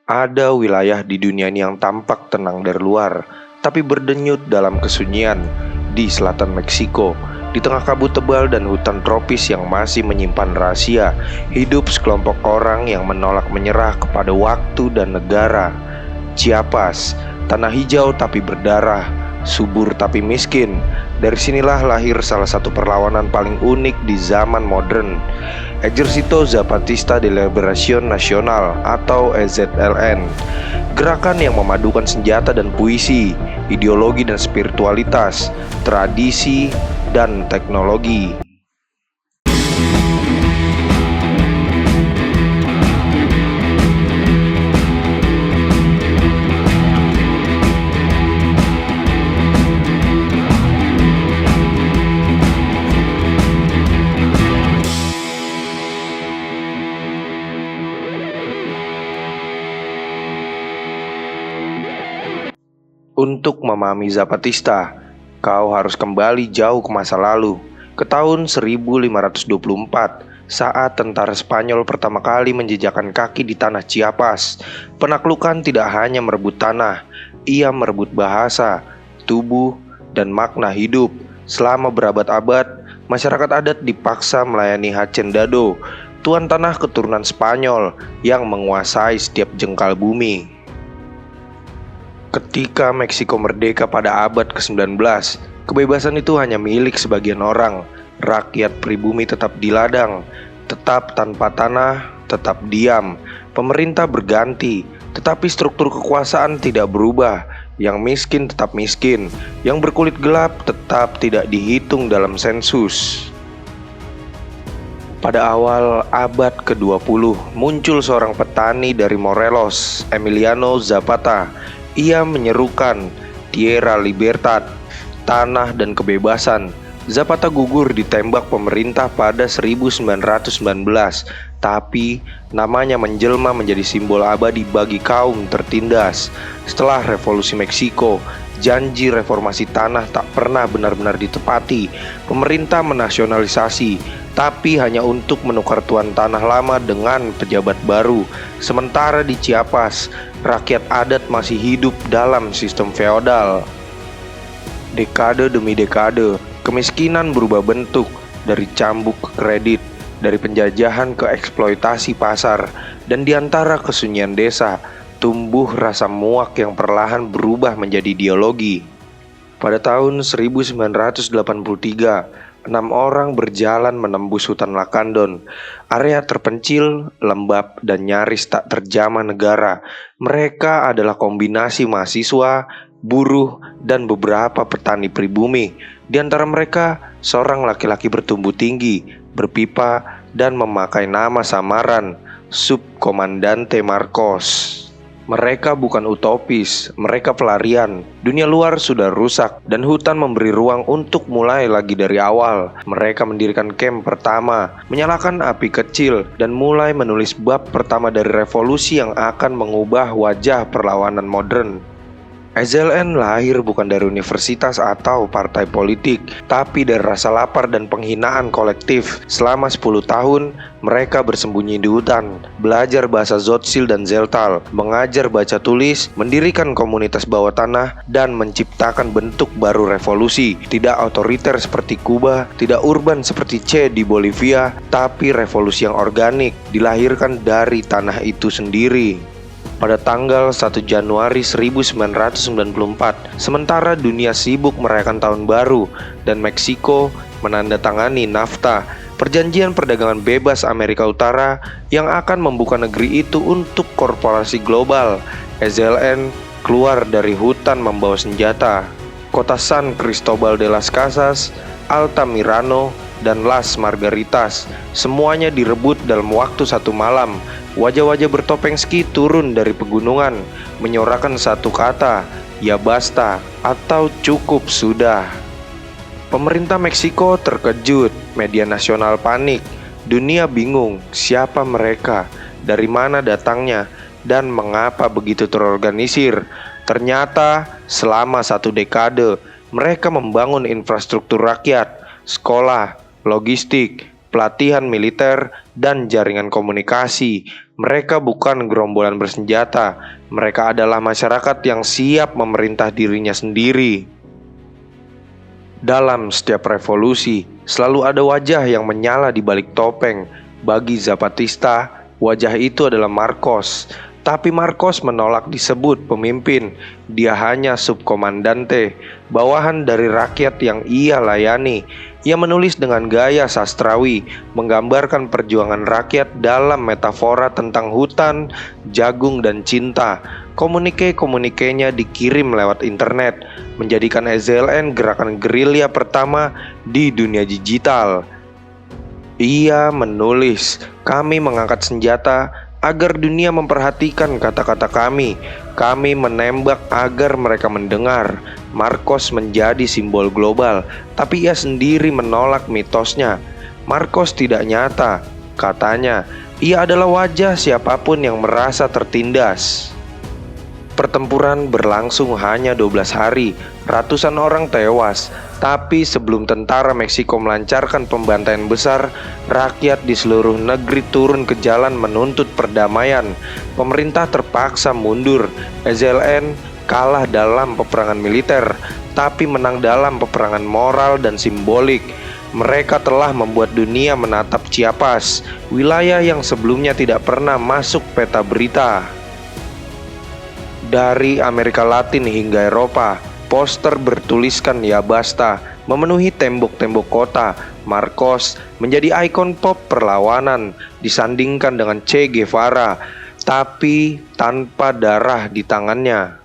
Ada wilayah di dunia ini yang tampak tenang dari luar, tapi berdenyut dalam kesunyian. Di selatan Meksiko, di tengah kabut tebal dan hutan tropis yang masih menyimpan rahasia, hidup sekelompok orang yang menolak menyerah kepada waktu dan negara. Chiapas, tanah hijau tapi berdarah, subur tapi miskin. Dari sinilah lahir salah satu perlawanan paling unik di zaman modern, Ejército Zapatista de Liberación Nacional atau EZLN. Gerakan yang memadukan senjata dan puisi, ideologi dan spiritualitas, tradisi dan teknologi. Untuk memahami Zapatista, kau harus kembali jauh ke masa lalu, ke tahun 1524, saat tentara Spanyol pertama kali menjejakkan kaki di tanah Chiapas. Penaklukan tidak hanya merebut tanah, ia merebut bahasa, tubuh, dan makna hidup. Selama berabad-abad, masyarakat adat dipaksa melayani Hacendado, tuan tanah keturunan Spanyol yang menguasai setiap jengkal bumi. Ketika Meksiko merdeka pada abad ke-19, kebebasan itu hanya milik sebagian orang. Rakyat pribumi tetap di ladang, tetap tanpa tanah, tetap diam. Pemerintah berganti, tetapi struktur kekuasaan tidak berubah. Yang miskin tetap miskin, yang berkulit gelap tetap tidak dihitung dalam sensus. Pada awal abad ke-20, muncul seorang petani dari Morelos, Emiliano Zapata. Ia menyerukan Tierra Libertad, tanah dan kebebasan. Zapata gugur ditembak pemerintah pada 1919, tapi namanya menjelma menjadi simbol abadi bagi kaum tertindas. Setelah Revolusi Meksiko, janji reformasi tanah tak pernah benar-benar ditepati. Pemerintah menasionalisasi, tapi hanya untuk menukar tuan tanah lama dengan pejabat baru. Sementara di Chiapas, rakyat adat masih hidup dalam sistem feodal. Dekade demi dekade, kemiskinan berubah bentuk, dari cambuk ke kredit, dari penjajahan ke eksploitasi pasar, dan di antara kesunyian desa, tumbuh rasa muak yang perlahan berubah menjadi ideologi. Pada tahun 1983, 6 orang berjalan menembus hutan Lacandon, area terpencil, lembab, dan nyaris tak terjamah negara. Mereka adalah kombinasi mahasiswa, buruh, dan beberapa petani pribumi. Di antara mereka, seorang laki-laki bertumbuh tinggi, berpipa, dan memakai nama samaran, Subkomandante Marcos. Mereka bukan utopis, mereka pelarian. Dunia luar sudah rusak dan hutan memberi ruang untuk mulai lagi dari awal. Mereka mendirikan camp pertama, menyalakan api kecil, dan mulai menulis bab pertama dari revolusi yang akan mengubah wajah perlawanan modern. EZLN lahir bukan dari universitas atau partai politik, tapi dari rasa lapar dan penghinaan kolektif. Selama 10 tahun, mereka bersembunyi di hutan, belajar bahasa Tzotzil dan Zeltal, mengajar baca tulis, mendirikan komunitas bawah tanah, dan menciptakan bentuk baru revolusi. Tidak otoriter seperti Kuba, tidak urban seperti Che di Bolivia, tapi revolusi yang organik, dilahirkan dari tanah itu sendiri. Pada tanggal 1 Januari 1994, sementara dunia sibuk merayakan tahun baru dan Meksiko menandatangani NAFTA, perjanjian perdagangan bebas Amerika Utara yang akan membuka negeri itu untuk korporasi global, EZLN keluar dari hutan membawa senjata. Kota San Cristobal de las Casas, Altamirano, dan Las Margaritas, semuanya direbut dalam waktu 1 malam. Wajah-wajah bertopeng ski turun dari pegunungan, menyorakan satu kata, ya basta, atau cukup sudah. Pemerintah Meksiko terkejut, media nasional panik, dunia bingung siapa mereka, dari mana datangnya, dan mengapa begitu terorganisir. Ternyata selama 1 dekade, mereka membangun infrastruktur rakyat, sekolah, logistik, pelatihan militer, dan jaringan komunikasi. Mereka bukan gerombolan bersenjata, mereka adalah masyarakat yang siap memerintah dirinya sendiri. Dalam setiap revolusi, selalu ada wajah yang menyala di balik topeng. Bagi Zapatista, wajah itu adalah Marcos. Tapi Marcos menolak disebut pemimpin. Dia hanya subkomandante, bawahan dari rakyat yang ia layani. Ia menulis dengan gaya sastrawi, menggambarkan perjuangan rakyat dalam metafora tentang hutan, jagung, dan cinta. Komunike-komunikenya dikirim lewat internet, menjadikan EZLN gerakan gerilya pertama di dunia digital. Ia menulis, "Kami mengangkat senjata agar dunia memperhatikan kata-kata kami. Kami menembak agar mereka mendengar." Marcos menjadi simbol global, tapi ia sendiri menolak mitosnya. Marcos tidak nyata, katanya. Ia adalah wajah siapapun yang merasa tertindas. Pertempuran berlangsung hanya 12 hari, ratusan orang tewas. Tapi sebelum tentara Meksiko melancarkan pembantaian besar, rakyat di seluruh negeri turun ke jalan menuntut perdamaian. Pemerintah terpaksa mundur. EZLN kalah dalam peperangan militer, tapi menang dalam peperangan moral dan simbolik. Mereka telah membuat dunia menatap Chiapas, wilayah yang sebelumnya tidak pernah masuk peta berita. Dari Amerika Latin hingga Eropa, poster bertuliskan "Ya Basta" memenuhi tembok-tembok kota. Marcos menjadi ikon pop perlawanan, disandingkan dengan Che Guevara, tapi tanpa darah di tangannya.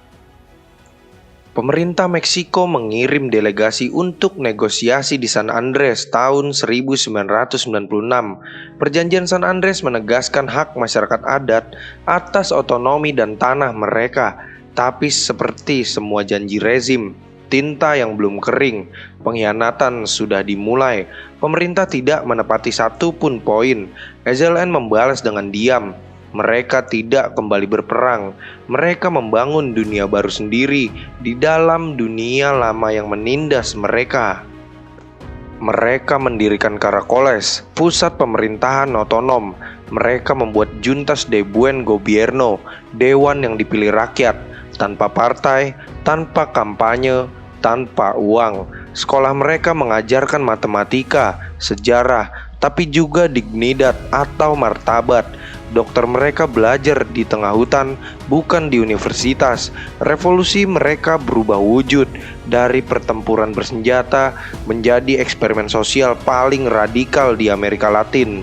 Pemerintah Meksiko mengirim delegasi untuk negosiasi di San Andres tahun 1996. Perjanjian San Andres menegaskan hak masyarakat adat atas otonomi dan tanah mereka. Tapi seperti semua janji rezim, tinta yang belum kering, pengkhianatan sudah dimulai. Pemerintah tidak menepati satu pun poin. EZLN membalas dengan diam. Mereka tidak kembali berperang. Mereka membangun dunia baru sendiri di dalam dunia lama yang menindas mereka. Mereka mendirikan Caracoles, pusat pemerintahan otonom. Mereka membuat Juntas de Buen Gobierno, dewan yang dipilih rakyat, tanpa partai, tanpa kampanye, tanpa uang. Sekolah mereka mengajarkan matematika, sejarah, tapi juga dignidad atau martabat. Dokter mereka belajar di tengah hutan, bukan di universitas. Revolusi mereka berubah wujud dari pertempuran bersenjata menjadi eksperimen sosial paling radikal di Amerika Latin.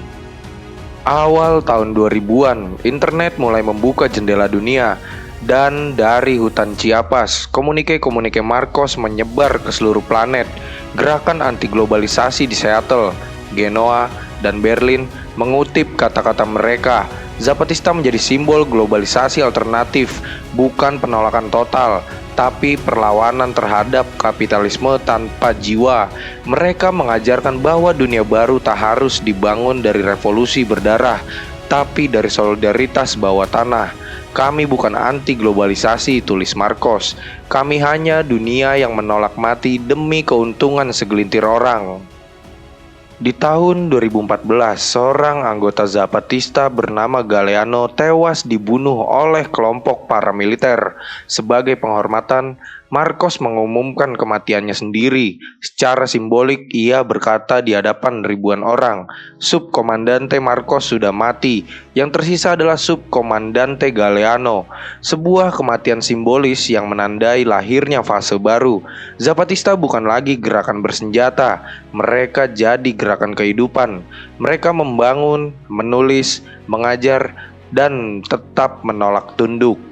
Awal tahun 2000-an, internet mulai membuka jendela dunia. Dan dari hutan Chiapas, komunike-komunike Marcos menyebar ke seluruh planet. Gerakan anti-globalisasi di Seattle, Genoa, dan Berlin mengutip kata-kata mereka. Zapatista menjadi simbol globalisasi alternatif, bukan penolakan total, tapi perlawanan terhadap kapitalisme tanpa jiwa. Mereka mengajarkan bahwa dunia baru tak harus dibangun dari revolusi berdarah, tapi dari solidaritas bawah tanah. "Kami bukan anti globalisasi," tulis Marcos. "Kami hanya dunia yang menolak mati demi keuntungan segelintir orang." Di tahun 2014, seorang anggota Zapatista bernama Galeano tewas dibunuh oleh kelompok paramiliter. Sebagai penghormatan, Marcos mengumumkan kematiannya sendiri. Secara simbolik, ia berkata di hadapan ribuan orang, "Subkomandante Marcos sudah mati. Yang tersisa adalah Subkomandante Galeano." Sebuah kematian simbolis yang menandai lahirnya fase baru. Zapatista bukan lagi gerakan bersenjata, mereka jadi gerakan kehidupan. Mereka membangun, menulis, mengajar, dan tetap menolak tunduk.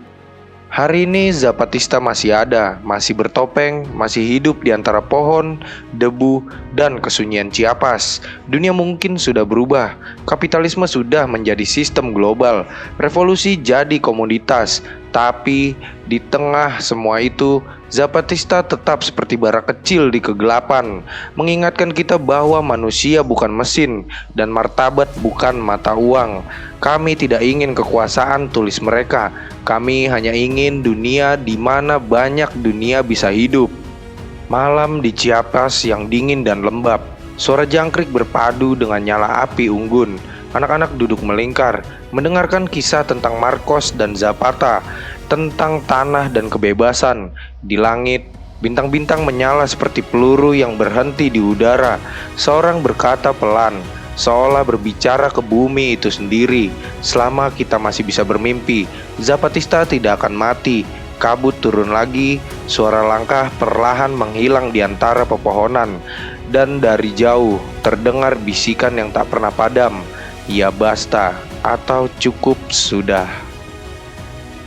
Hari ini Zapatista masih ada, masih bertopeng, masih hidup di antara pohon, debu, dan kesunyian Chiapas. Dunia mungkin sudah berubah, kapitalisme sudah menjadi sistem global, revolusi jadi komoditas. Tapi di tengah semua itu, Zapatista tetap seperti bara kecil di kegelapan, mengingatkan kita bahwa manusia bukan mesin dan martabat bukan mata uang. "Kami tidak ingin kekuasaan," tulis mereka. "Kami hanya ingin dunia di mana banyak dunia bisa hidup." Malam di Chiapas yang dingin dan lembab, suara jangkrik berpadu dengan nyala api unggun. Anak-anak duduk melingkar, mendengarkan kisah tentang Marcos dan Zapata, tentang tanah dan kebebasan. Di langit, bintang-bintang menyala seperti peluru yang berhenti di udara. Seorang berkata pelan, seolah berbicara ke bumi itu sendiri. Selama kita masih bisa bermimpi, Zapatista tidak akan mati. Kabut turun lagi, suara langkah perlahan menghilang di antara pepohonan. Dan dari jauh terdengar bisikan yang tak pernah padam. Ya basta, atau cukup sudah.